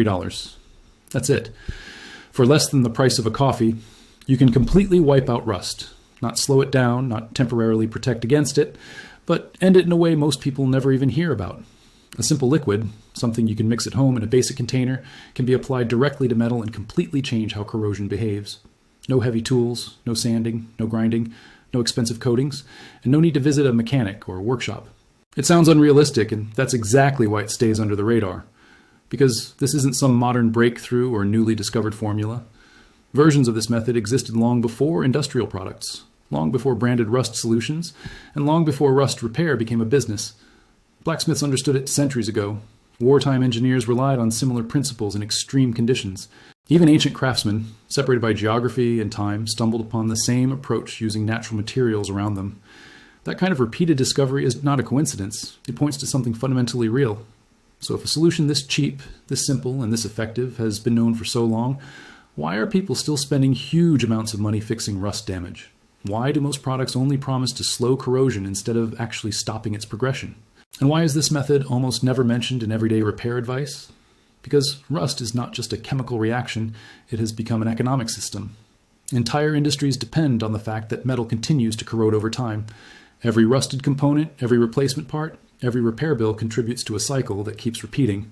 $3. That's it. For less than the price of a coffee, you can completely wipe out rust. Not slow it down, not temporarily protect against it, but end it in a way most people never even hear about. A simple liquid, something you can mix at home in a basic container, can be applied directly to metal and completely change how corrosion behaves. No heavy tools, no sanding, no grinding, no expensive coatings, and no need to visit a mechanic or a workshop. It sounds unrealistic, and that's exactly why it stays under the radar. Because this isn't some modern breakthrough or newly discovered formula. Versions of this method existed long before industrial products, long before branded rust solutions, and long before rust repair became a business. Blacksmiths understood it centuries ago. Wartime engineers relied on similar principles in extreme conditions. Even ancient craftsmen, separated by geography and time, stumbled upon the same approach using natural materials around them. That kind of repeated discovery is not a coincidence. It points to something fundamentally real. So if a solution this cheap, this simple, and this effective has been known for so long, why are people still spending huge amounts of money fixing rust damage? Why do most products only promise to slow corrosion instead of actually stopping its progression? And why is this method almost never mentioned in everyday repair advice? Because rust is not just a chemical reaction, it has become an economic system. Entire industries depend on the fact that metal continues to corrode over time. Every rusted component, every replacement part, every repair bill contributes to a cycle that keeps repeating.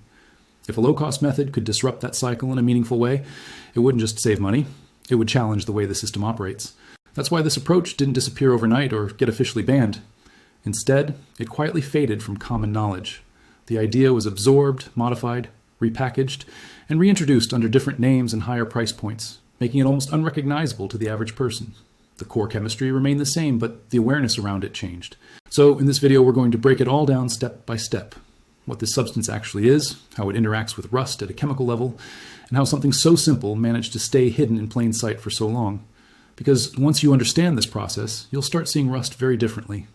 If a low-cost method could disrupt that cycle in a meaningful way, it wouldn't just save money, it would challenge the way the system operates. That's why this approach didn't disappear overnight or get officially banned. Instead, it quietly faded from common knowledge. The idea was absorbed, modified, repackaged, and reintroduced under different names and higher price points, making it almost unrecognizable to the average person. The core chemistry remained the same, but the awareness around it changed. So in this video, we're going to break it all down step by step. What this substance actually is, how it interacts with rust at a chemical level, and how something so simple managed to stay hidden in plain sight for so long. Because once you understand this process, you'll start seeing rust very differently.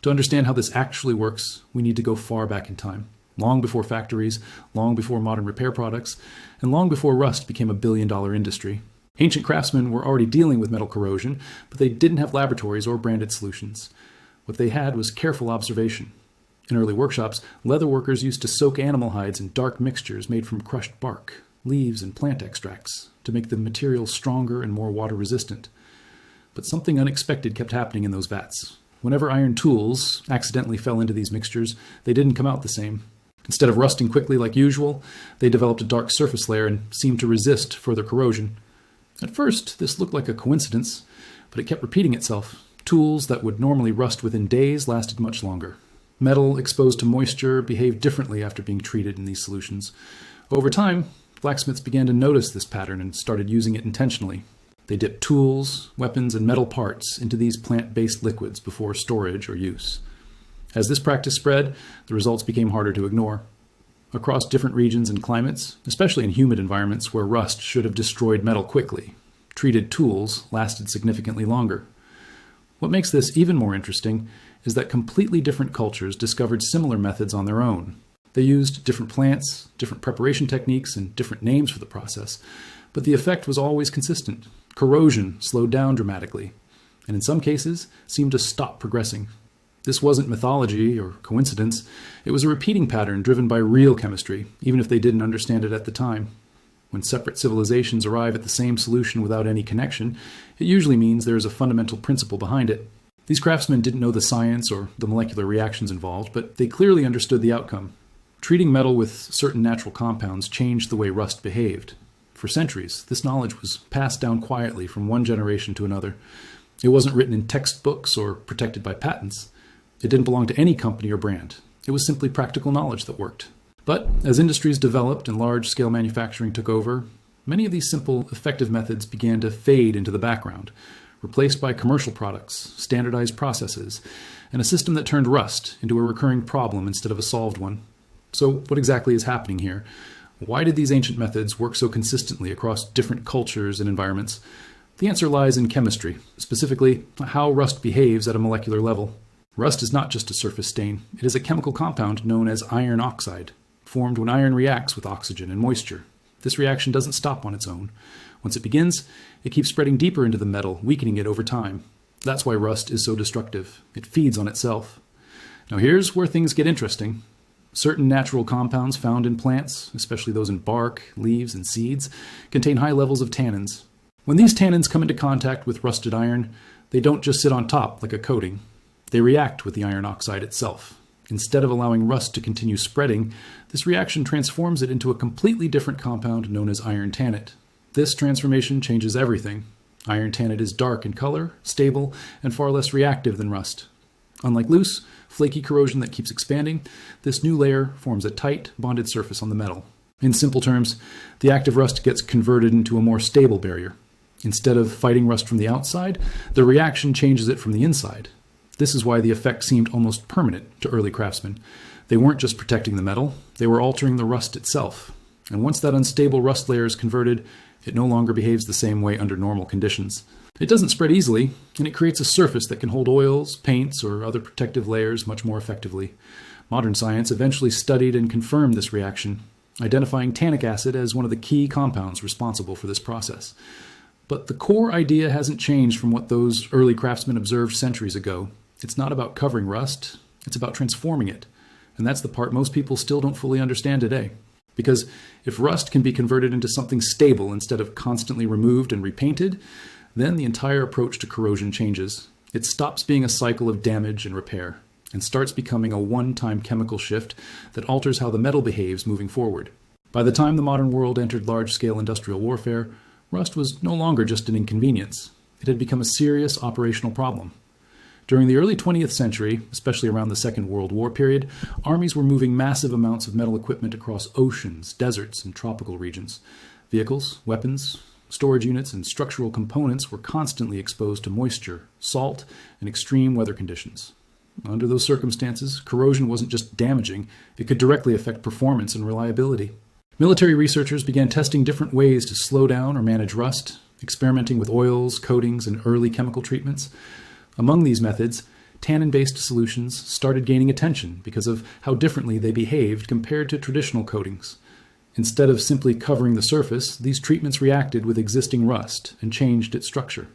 To understand how this actually works, we need to go far back in time. Long before factories, long before modern repair products, and long before rust became a billion-dollar industry. Ancient craftsmen were already dealing with metal corrosion, but they didn't have laboratories or branded solutions. What they had was careful observation. In early workshops, leather workers used to soak animal hides in dark mixtures made from crushed bark, leaves, and plant extracts to make the material stronger and more water-resistant. But something unexpected kept happening in those vats. Whenever iron tools accidentally fell into these mixtures, they didn't come out the same. Instead of rusting quickly like usual, they developed a dark surface layer and seemed to resist further corrosion. At first, this looked like a coincidence, but it kept repeating itself. Tools that would normally rust within days lasted much longer. Metal exposed to moisture behaved differently after being treated in these solutions. Over time, blacksmiths began to notice this pattern and started using it intentionally. They dipped tools, weapons, and metal parts into these plant-based liquids before storage or use. As this practice spread, the results became harder to ignore. Across different regions and climates, especially in humid environments where rust should have destroyed metal quickly, treated tools lasted significantly longer. What makes this even more interesting is that completely different cultures discovered similar methods on their own. They used different plants, different preparation techniques, and different names for the process, but the effect was always consistent. Corrosion slowed down dramatically, and in some cases seemed to stop progressing. This wasn't mythology or coincidence. It was a repeating pattern driven by real chemistry, even if they didn't understand it at the time. When separate civilizations arrive at the same solution without any connection, it usually means there is a fundamental principle behind it. These craftsmen didn't know the science or the molecular reactions involved, but they clearly understood the outcome. Treating metal with certain natural compounds changed the way rust behaved. For centuries, this knowledge was passed down quietly from one generation to another. It wasn't written in textbooks or protected by patents. It didn't belong to any company or brand. It was simply practical knowledge that worked. But as industries developed and large-scale manufacturing took over, many of these simple, effective methods began to fade into the background, replaced by commercial products, standardized processes, and a system that turned rust into a recurring problem instead of a solved one. So what exactly is happening here? Why did these ancient methods work so consistently across different cultures and environments? The answer lies in chemistry, specifically how rust behaves at a molecular level. Rust is not just a surface stain. It is a chemical compound known as iron oxide, formed when iron reacts with oxygen and moisture. This reaction doesn't stop on its own. Once it begins, it keeps spreading deeper into the metal, weakening it over time. That's why rust is so destructive. It feeds on itself. Now here's where things get interesting. Certain natural compounds found in plants, especially those in bark, leaves, and seeds, contain high levels of tannins. When these tannins come into contact with rusted iron, they don't just sit on top like a coating. They react with the iron oxide itself. Instead of allowing rust to continue spreading, this reaction transforms it into a completely different compound known as iron tannate. This transformation changes everything. Iron tannate is dark in color, stable, and far less reactive than rust. Unlike loose, flaky corrosion that keeps expanding, this new layer forms a tight, bonded surface on the metal. In simple terms, the active rust gets converted into a more stable barrier. Instead of fighting rust from the outside, the reaction changes it from the inside. This is why the effect seemed almost permanent to early craftsmen. They weren't just protecting the metal, they were altering the rust itself. And once that unstable rust layer is converted, it no longer behaves the same way under normal conditions. It doesn't spread easily, and it creates a surface that can hold oils, paints, or other protective layers much more effectively. Modern science eventually studied and confirmed this reaction, identifying tannic acid as one of the key compounds responsible for this process. But the core idea hasn't changed from what those early craftsmen observed centuries ago. It's not about covering rust, it's about transforming it. And that's the part most people still don't fully understand today. Because if rust can be converted into something stable instead of constantly removed and repainted, then the entire approach to corrosion changes. It stops being a cycle of damage and repair, and starts becoming a one-time chemical shift that alters how the metal behaves moving forward. By the time the modern world entered large-scale industrial warfare, rust was no longer just an inconvenience. It had become a serious operational problem. During the early 20th century, especially around the Second World War period, armies were moving massive amounts of metal equipment across oceans, deserts, and tropical regions. Vehicles, weapons, storage units, and structural components were constantly exposed to moisture, salt, and extreme weather conditions. Under those circumstances, corrosion wasn't just damaging, it could directly affect performance and reliability. Military researchers began testing different ways to slow down or manage rust, experimenting with oils, coatings, and early chemical treatments. Among these methods, tannin-based solutions started gaining attention because of how differently they behaved compared to traditional coatings. Instead of simply covering the surface, these treatments reacted with existing rust and changed its structure.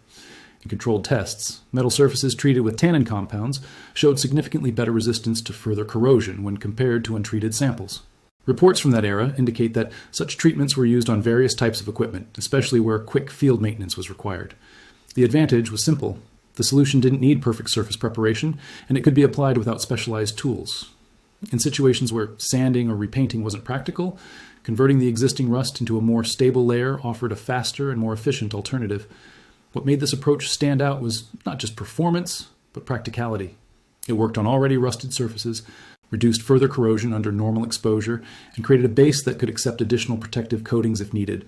In controlled tests, metal surfaces treated with tannin compounds showed significantly better resistance to further corrosion when compared to untreated samples. Reports from that era indicate that such treatments were used on various types of equipment, especially where quick field maintenance was required. The advantage was simple. The solution didn't need perfect surface preparation, and it could be applied without specialized tools. In situations where sanding or repainting wasn't practical, converting the existing rust into a more stable layer offered a faster and more efficient alternative. What made this approach stand out was not just performance, but practicality. It worked on already rusted surfaces, reduced further corrosion under normal exposure, and created a base that could accept additional protective coatings if needed.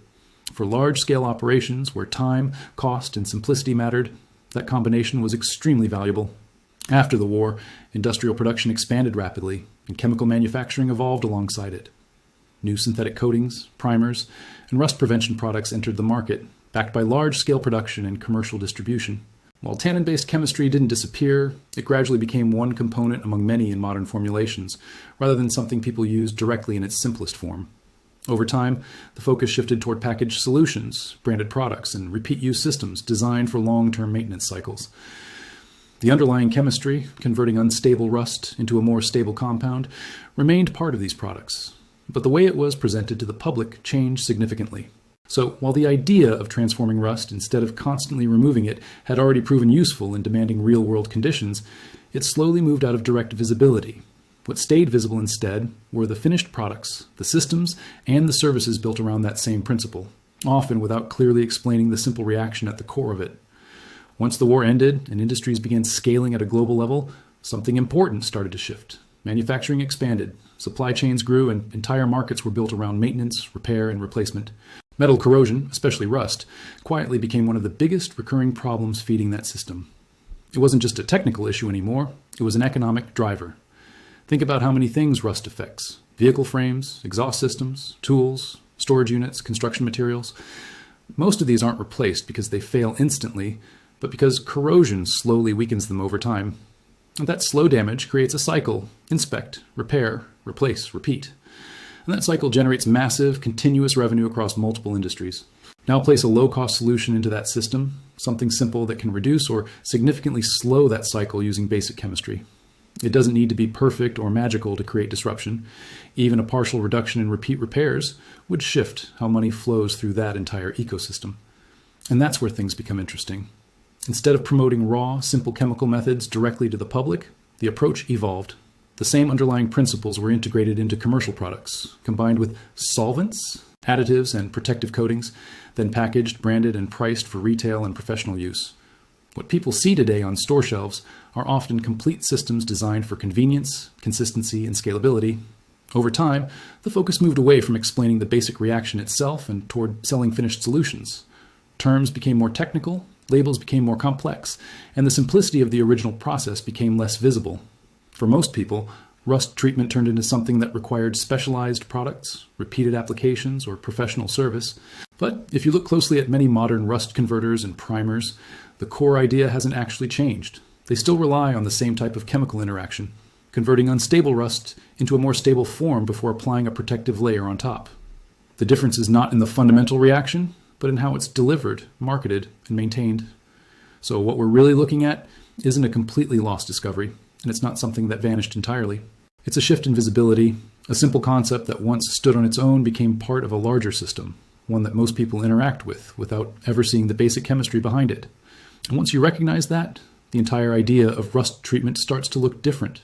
For large-scale operations where time, cost, and simplicity mattered, that combination was extremely valuable. After the war, industrial production expanded rapidly, and chemical manufacturing evolved alongside it. New synthetic coatings, primers, and rust prevention products entered the market, backed by large-scale production and commercial distribution. While tannin-based chemistry didn't disappear, it gradually became one component among many in modern formulations, rather than something people used directly in its simplest form. Over time, the focus shifted toward packaged solutions, branded products, and repeat-use systems designed for long-term maintenance cycles. The underlying chemistry, converting unstable rust into a more stable compound, remained part of these products, but the way it was presented to the public changed significantly. So, while the idea of transforming rust instead of constantly removing it had already proven useful in demanding real-world conditions, it slowly moved out of direct visibility. What stayed visible instead were the finished products, the systems, and the services built around that same principle, often without clearly explaining the simple reaction at the core of it. Once the war ended and industries began scaling at a global level, something important started to shift. Manufacturing expanded, supply chains grew, and entire markets were built around maintenance, repair, and replacement. Metal corrosion, especially rust, quietly became one of the biggest recurring problems feeding that system. It wasn't just a technical issue anymore, it was an economic driver. Think about how many things rust affects: vehicle frames, exhaust systems, tools, storage units, construction materials. Most of these aren't replaced because they fail instantly, but because corrosion slowly weakens them over time. And that slow damage creates a cycle: inspect, repair, replace, repeat. And that cycle generates massive, continuous revenue across multiple industries. Now place a low-cost solution into that system, something simple that can reduce or significantly slow that cycle using basic chemistry. It doesn't need to be perfect or magical to create disruption. Even a partial reduction in repeat repairs would shift how money flows through that entire ecosystem. And that's where things become interesting. Instead of promoting raw, simple chemical methods directly to the public, the approach evolved. The same underlying principles were integrated into commercial products, combined with solvents, additives, and protective coatings, then packaged, branded, and priced for retail and professional use. What people see today on store shelves are often complete systems designed for convenience, consistency, and scalability. Over time, the focus moved away from explaining the basic reaction itself and toward selling finished solutions. Terms became more technical, labels became more complex, and the simplicity of the original process became less visible. For most people, rust treatment turned into something that required specialized products, repeated applications, or professional service. But if you look closely at many modern rust converters and primers, the core idea hasn't actually changed. They still rely on the same type of chemical interaction, converting unstable rust into a more stable form before applying a protective layer on top. The difference is not in the fundamental reaction, but in how it's delivered, marketed, and maintained. So what we're really looking at isn't a completely lost discovery, and it's not something that vanished entirely. It's a shift in visibility. A simple concept that once stood on its own became part of a larger system, one that most people interact with without ever seeing the basic chemistry behind it. And once you recognize that, the entire idea of rust treatment starts to look different.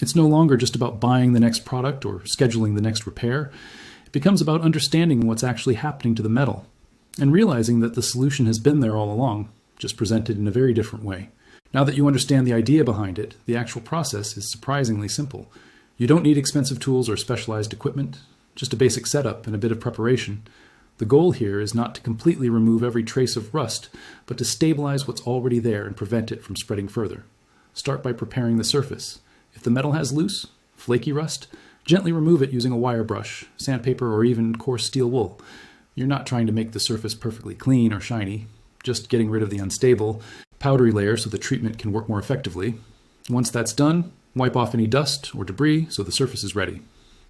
It's no longer just about buying the next product or scheduling the next repair. It becomes about understanding what's actually happening to the metal and realizing that the solution has been there all along, just presented in a very different way. Now that you understand the idea behind it, the actual process is surprisingly simple. You don't need expensive tools or specialized equipment, just a basic setup and a bit of preparation. The goal here is not to completely remove every trace of rust, but to stabilize what's already there and prevent it from spreading further. Start by preparing the surface. If the metal has loose, flaky rust, gently remove it using a wire brush, sandpaper, or even coarse steel wool. You're not trying to make the surface perfectly clean or shiny, just getting rid of the unstable, powdery layer so the treatment can work more effectively. Once that's done, wipe off any dust or debris so the surface is ready.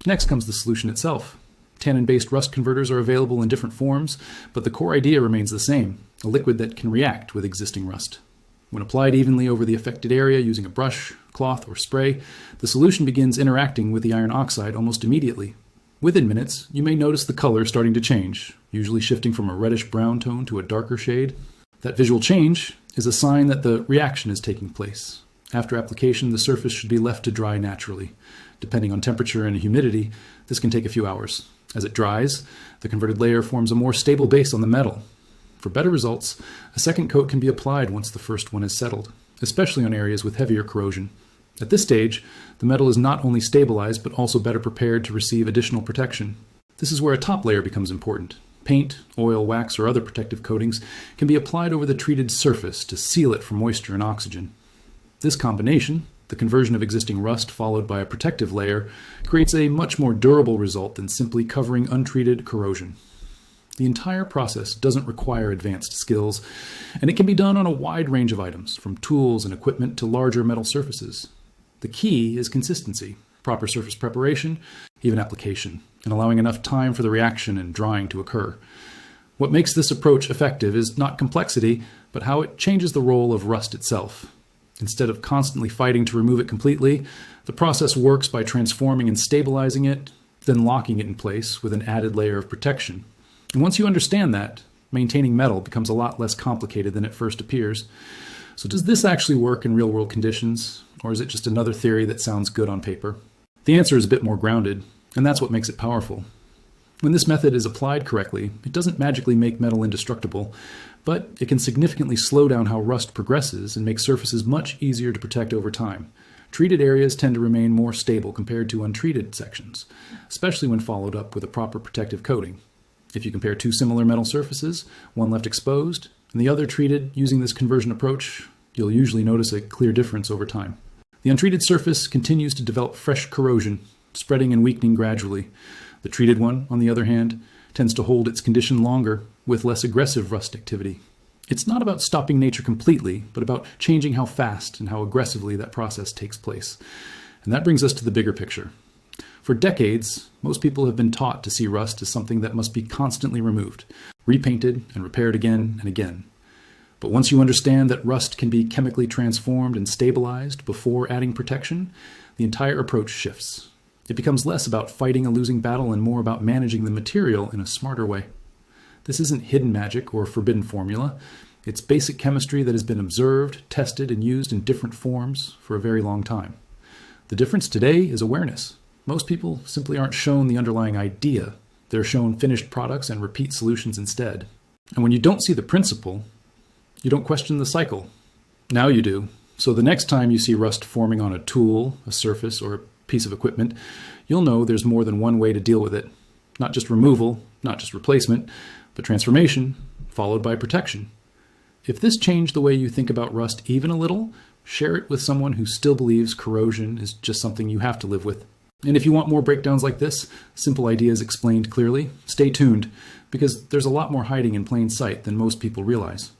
Next comes the solution itself. Tannin-based rust converters are available in different forms, but the core idea remains the same, a liquid that can react with existing rust. When applied evenly over the affected area using a brush, cloth, or spray, the solution begins interacting with the iron oxide almost immediately. Within minutes, you may notice the color starting to change, usually shifting from a reddish-brown tone to a darker shade. That visual change is a sign that the reaction is taking place. After application, the surface should be left to dry naturally. Depending on temperature and humidity, this can take a few hours. As it dries, the converted layer forms a more stable base on the metal. For better results, a second coat can be applied once the first one is settled, especially on areas with heavier corrosion. At this stage, the metal is not only stabilized but also better prepared to receive additional protection. This is where a top layer becomes important. Paint, oil, wax, or other protective coatings can be applied over the treated surface to seal it from moisture and oxygen. This combination, the conversion of existing rust followed by a protective layer, creates a much more durable result than simply covering untreated corrosion. The entire process doesn't require advanced skills, and it can be done on a wide range of items, from tools and equipment to larger metal surfaces. The key is consistency, proper surface preparation, even application, and allowing enough time for the reaction and drying to occur. What makes this approach effective is not complexity, but how it changes the role of rust itself. Instead of constantly fighting to remove it completely, the process works by transforming and stabilizing it, then locking it in place with an added layer of protection. And once you understand that, maintaining metal becomes a lot less complicated than it first appears. So does this actually work in real-world conditions, or is it just another theory that sounds good on paper? The answer is a bit more grounded, and that's what makes it powerful. When this method is applied correctly, it doesn't magically make metal indestructible, but it can significantly slow down how rust progresses and make surfaces much easier to protect over time. Treated areas tend to remain more stable compared to untreated sections, especially when followed up with a proper protective coating. If you compare two similar metal surfaces, one left exposed and the other treated using this conversion approach, you'll usually notice a clear difference over time. The untreated surface continues to develop fresh corrosion, spreading and weakening gradually. The treated one, on the other hand, tends to hold its condition longer with less aggressive rust activity. It's not about stopping nature completely, but about changing how fast and how aggressively that process takes place. And that brings us to the bigger picture. For decades, most people have been taught to see rust as something that must be constantly removed, repainted, and repaired again and again. But once you understand that rust can be chemically transformed and stabilized before adding protection, the entire approach shifts. It becomes less about fighting a losing battle and more about managing the material in a smarter way. This isn't hidden magic or forbidden formula. It's basic chemistry that has been observed, tested, and used in different forms for a very long time. The difference today is awareness. Most people simply aren't shown the underlying idea. They're shown finished products and repeat solutions instead. And when you don't see the principle, you don't question the cycle. Now you do. So the next time you see rust forming on a tool, a surface, or a piece of equipment, you'll know there's more than one way to deal with it. Not just removal, not just replacement, but transformation, followed by protection. If this changed the way you think about rust even a little, share it with someone who still believes corrosion is just something you have to live with. And if you want more breakdowns like this, simple ideas explained clearly, stay tuned, because there's a lot more hiding in plain sight than most people realize.